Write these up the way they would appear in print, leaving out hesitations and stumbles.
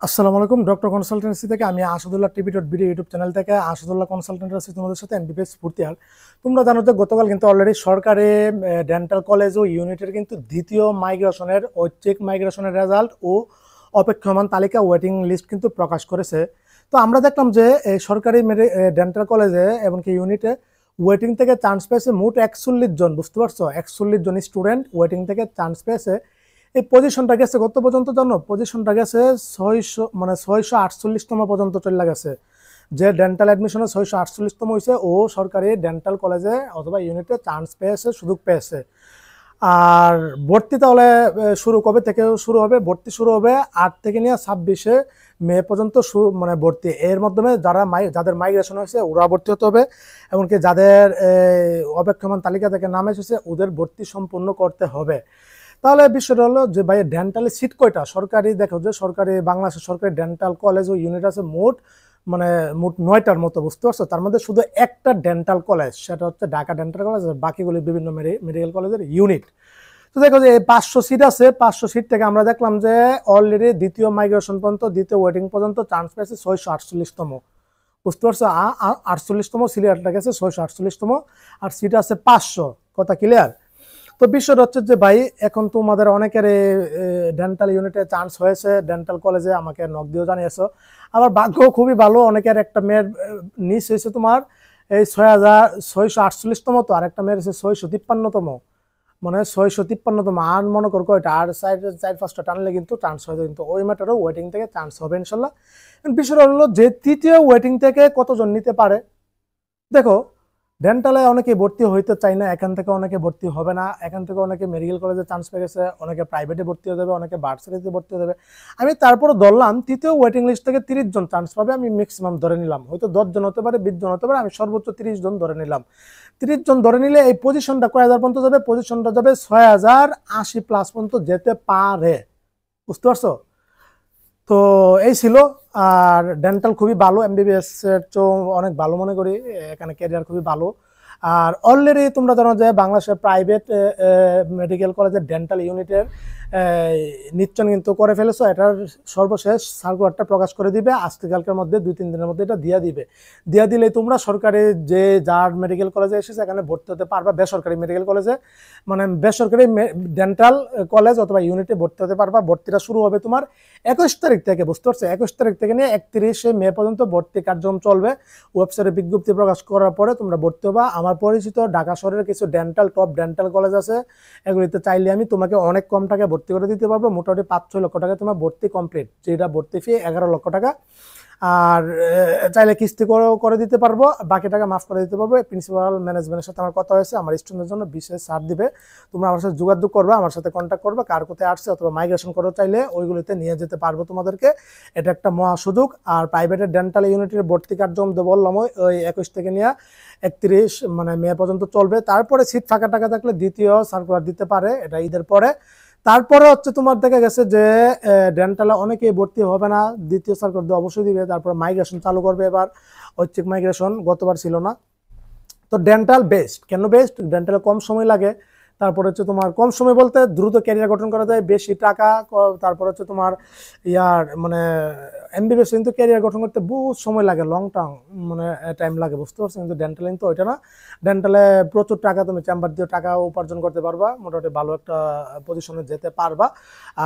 আসসালামু আলাইকুম। Doctor consultancy থেকে আমি আসাদুল্লাহ টিভি.ভিডিও ইউটিউব চ্যানেল থেকে আসাদুল্লাহ কনসালটেন্ট আছি তোমাদের সাথে এমবিবিএস ভর্তি হওয়ার। তোমরা জানো যে গতকাল কিন্তু অলরেডি সরকারি ডেন্টাল কলেজ ও ইউনিটের কিন্তু দ্বিতীয় মাইগ্রেশনের ঐচ্ছিক মাইগ্রেশনের রেজাল্ট ও অপেক্ষমান তালিকা ওয়েটিং লিস্ট কিন্তু প্রকাশ করেছে। তো আমরা দেখলাম যে এই সরকারি ডেন্টাল কলেজে এমনকি ইউনিটে ওয়েটিং থেকে চান্স পেয়েছে মোট 41 জন, বুঝতে পারছো? 41 জন স্টুডেন্ট ওয়েটিং থেকে চান্স পেয়েছে। এই পজিশনটা গেছে কত পর্যন্ত জানো? পজিশনটা গেছে 600, মানে 648তম পর্যন্ত চলে গেছে। যে ডেন্টাল অ্যাডমিশনে 648তম হয়েছে ও সরকারি ডেন্টাল কলেজে অথবা ইউনিটে চান্স পেয়েছে, সুযোগ পেয়েছে। আর ভর্তি তাহলে শুরু কবে থেকে শুরু হবে? ভর্তি শুরু হবে 8 থেকে নিয়ে 26 মে পর্যন্ত মানে ভর্তি। এর মাধ্যমে যাদের মাইগ্রেশন হয়েছে ওরা ভর্তি হতে হবে, এমনকি যাদের অপেক্ষমান তালিকা থেকে নাম এসেছে ওদের ভর্তি সম্পূর্ণ করতে হবে। তাহলে বিষয়টা হলো যে ভাই ডেন্টালে সিট কয়টা? সরকারি দেখো যে সরকারি বাংলাদেশের সরকারি ডেন্টাল কলেজ ও ইউনিট আছে মোট 9টার মতো, বুঝতে পারছো? তার মধ্যে শুধু একটা ডেন্টাল কলেজ, সেটা হচ্ছে ঢাকা ডেন্টাল কলেজ, বাকিগুলি বিভিন্ন মেডিকেল কলেজের ইউনিট। তো দেখো যে 500 সিট আছে, 500 সিট থেকে আমরা দেখলাম যে অলরেডি দ্বিতীয় মাইগ্রেশন পর্যন্ত, দ্বিতীয় ওয়েটিং পর্যন্ত চান্স পেয়েছে 648তম, বুঝতে পারছো? 48তম সিরিয়ালটা গেছে 648তম, আর সিট আছে 500। কথা ক্লিয়ার? তো বিষয়টা হচ্ছে যে ভাই এখন তোমাদের অনেকের ডেন্টাল ইউনিটে চান্স হয়েছে, ডেন্টাল কলেজে আমাকে নক দিয়েও জানিয়েছো। আবার ভাগ্য খুবই ভালো, অনেকের একটা মেয়ের নিচ হয়েছে তোমার এই 6,648তম, তো আর একটা মেয়ের হচ্ছে 653তম, মানে 653তম। আর মনে করো কয়টা আর 4-5টা টানলে কিন্তু চান্স হয়ে যায়, কিন্তু ওই ম্যাটারও ওয়েটিং থেকে চান্স হবে ইনশাল্লাহ। বিষয়টা হলো যে তৃতীয় ওয়েটিং থেকে কতজন নিতে পারে। দেখো ডেন্টালে অনেকে ভর্তি হইতে চায় না, এখান থেকে অনেকে ভর্তি হবে না, এখান থেকে অনেকে মেডিকেল কলেজে চান্স পেয়ে গেছে, অনেকে প্রাইভেটে ভর্তি হয়ে যাবে, অনেকে ভার্সিটিতে ভর্তি হয়ে যাবে। আমি তারপরে ধরলাম তৃতীয় ওয়েটিং লিস্ট থেকে 30 জন চান্স পাবে, আমি ম্যাক্সিমাম ধরে নিলাম, হয়তো 10 জন হতে পারে, 20 জন হতে পারে, আমি সর্বোচ্চ 30 জন ধরে নিলাম। 30 জন ধরে নিলে এই পজিশনটা কয় হাজার পর্যন্ত যাবে? পজিশনটা যাবে 6080 প্লাস পর্যন্ত যেতে পারে, বুঝতে পারছো? তো এই ছিল। আর ডেন্টাল খুবই ভালো, এমবিবিএস এর চেয়েও অনেক ভালো মনে করি, এখানে ক্যারিয়ার খুবই ভালো। আর অলরেডি তোমরা জানো যে বাংলাদেশের প্রাইভেট মেডিকেল কলেজের ডেন্টাল ইউনিটের নিশ্চয় কিন্তু করে ফেলেছো। এটার সর্বশেষ সার্কুলারটা প্রকাশ করে দিবে আজকে কালকের মধ্যে, 2-3 দিনের মধ্যে এটা দিয়ে দিবে। দিয়ে দিলে তোমরা সরকারি যে যার মেডিকেল কলেজে এসেছে এখানে ভর্তি হতে পারবা, বেসরকারি মেডিকেল কলেজে, মানে বেসরকারি ডেন্টাল কলেজ অথবা ইউনিটে ভর্তি হতে পারবা। ভর্তিটা শুরু হবে তোমার 21 তারিখ থেকে, বুঝতে পারছো? 21 তারিখ থেকে নিয়ে 31 মে পর্যন্ত ভর্তি কার্যক্রম চলবে। ওয়েবসাইটে বিজ্ঞপ্তি প্রকাশ করার পরে তোমরা ভর্তি হবা। আমার পরিচিত ঢাকা শহরের কিছু টপ ডেন্টাল কলেজ আছে, এগুলিতে চাইলে আমি তোমাকে অনেক কম টাকায় ভর্তি করে দিতে পারবো। মোটামুটি 5-6 লক্ষ টাকা তোমার ভর্তি কমপ্লিট, যেটা ভর্তি ফি 11 লক্ষ টাকা। আর চাইলে কিস্তি করে দিতে পারবো, বাকি টাকা মাফ করে দিতে পারবো। প্রিন্সিপাল ম্যানেজমেন্টের সাথে আমার কথা হয়েছে, আমার স্টুডেন্টের জন্য বিশেষ ছাড় দিবে। তোমরা আমার সাথে যোগাযোগ করবে, আমার সাথে কন্ট্যাক্ট করবে, কার কোথায় আসছে অথবা মাইগ্রেশন করো চাইলে ওইগুলিতে নিয়ে যেতে পারবো তোমাদেরকে। এটা একটা মহা সুযোগ। আর প্রাইভেটের ডেন্টাল ইউনিটের ভর্তি কার্যক্রম বললাম ওই 21 থেকে নিয়ে 31 মানে মে পর্যন্ত চলবে। তারপরে সিট ফাঁকা টাকা থাকলে দ্বিতীয় সার্কুলার দিতে পারে, এটা ঈদের পরে। তারপরে হচ্ছে তোমার দেখা গেছে যে ডেন্টালে অনেকেই ভর্তি হবে না, দ্বিতীয় সার্কুলার দিয়ে অবশ্যই দিবে। তারপরে মাইগ্রেশন চালু করবে এবার, ঐচ্ছিক মাইগ্রেশন, গতবার ছিল না। তো ডেন্টাল বেস্ট কেন? বেস্ট ডেন্টালে কম সময় লাগে, তারপর হচ্ছে তোমার কম সময় বলতে দ্রুত ক্যারিয়ার গঠন করা যায়, বেশি টাকা, তারপর হচ্ছে তোমার মানে এমবিবিএস কিন্তু ক্যারিয়ার গঠন করতে বহুত সময় লাগে, লং টার্ম মানে টাইম লাগে, বুঝতে পারছো? কিন্তু ডেন্টালে কিন্তু ওইটা না। ডেন্টালে প্রচুর টাকা, তুমি চেম্বার দিয়ে টাকা উপার্জন করতে পারবা, মোটামুটি ভালো একটা পজিশনে যেতে পারবা।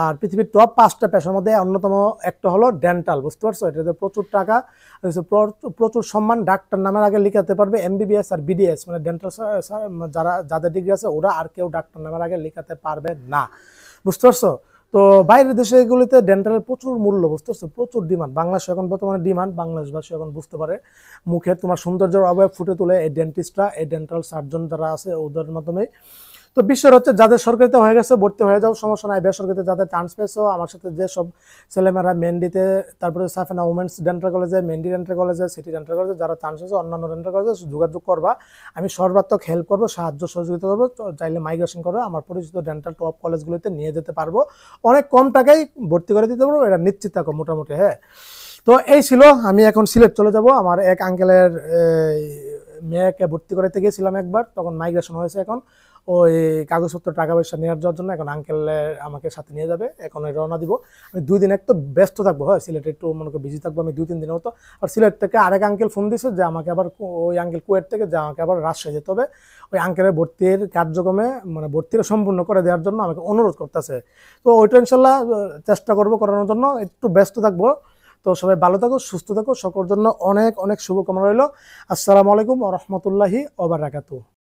আর পৃথিবীর টপ 5টা পেশার মধ্যে অন্যতম একটা হলো ডেন্টাল, বুঝতে পারছো? এটাতে প্রচুর টাকা, প্রচুর সম্মান। ডাক্তার নামের আগে লিখাতে পারবে এমবিবিএস আর বিডিএস, মানে ডেন্টাল যাদের ডিগ্রি আছে ওরা, আর কেউ ডাক্তার নামের আগে লিখাতে পারবে না, বুঝতে পারছো? তো বাইরের দেশে এগুলিতে ডেন্টালের প্রচুর মূল্য, বুঝতে পারছো? প্রচুর ডিমান্ড। বাংলাদেশে এখন বর্তমানে ডিমান্ড, বাংলাদেশবাসী এখন বুঝতে পারে, মুখে তোমার সৌন্দর্যের অবয়ব ফুটে তুলে এই ডেন্টিস্টরা, এই ডেন্টাল সার্জন যারা আছে ওদের মাধ্যমে। তো বিষয় হচ্ছে যাদের সরকারিতে হয়ে গেছে ভর্তি হয়ে যাও, সমস্যা নাই। বেসরকারিতে যাদের চান্স পেয়েছো, আমার সাথে যে সব ছেলেমেয়েরা মেন্ডিতে, তারপরে সাফেনা উমেন্স ডেন্টাল কলেজে, মেন্ডি ডেন্টাল কলেজে, সিটি ডেন্টাল কলেজে যারা চান্স হয়েছে, অন্যান্য ডেন্টাল কলেজে যোগাযোগ করবা। আমি সর্বাত্মক হেল্প করবো, সাহায্য সহযোগিতা করবো। চাইলে মাইগ্রেশন করো, আমার পরিচিত ডেন্টাল টপ কলেজগুলোতে নিয়ে যেতে পারবো, অনেক কম টাকায় ভর্তি করে দিতে পারবো, এটা নিশ্চিত থাকো মোটামুটি। হ্যাঁ, তো এই ছিল। আমি এখন সিলেট চলে যাব, আমার এক আঙ্কেলের মেয়েকে ভর্তি করাতে গিয়েছিলাম একবার, তখন মাইগ্রেশন হয়েছে, এখন ওই কাগজপত্র টাকা পয়সা নিয়ে যাওয়ার জন্য। এখন আঙ্কেল আমাকে সাথে নিয়ে যাবে, এখন রওনা দিব। আমি 2 দিন একটু ব্যস্ত থাকবো, হয় সিলেটে একটু মনে করো বিজি থাকবো আমি 2-3 দিনের মতো। আর সিলেট থেকে আরেক আঙ্কেল ফোন দিছে যে আমাকে আবার ওই আঙ্কেল কুয়েট থেকে যে আমাকে আবার রাজশাহী যেতে হবে, ওই আঙ্কেলের ভর্তির কার্যক্রমে মানে ভর্তিটা সম্পূর্ণ করে দেওয়ার জন্য আমাকে অনুরোধ করতেছে। তো ওইটা ইনশাল্লাহ চেষ্টা করবো করানোর জন্য, একটু ব্যস্ত থাকবো। তো সবাই ভালো থাকো, সুস্থ থাকো, সকলের জন্য অনেক অনেক শুভকামনা রইল। আসসালামু আলাইকুম ওয়া রাহমাতুল্লাহি ওয়া বারাকাতুহু।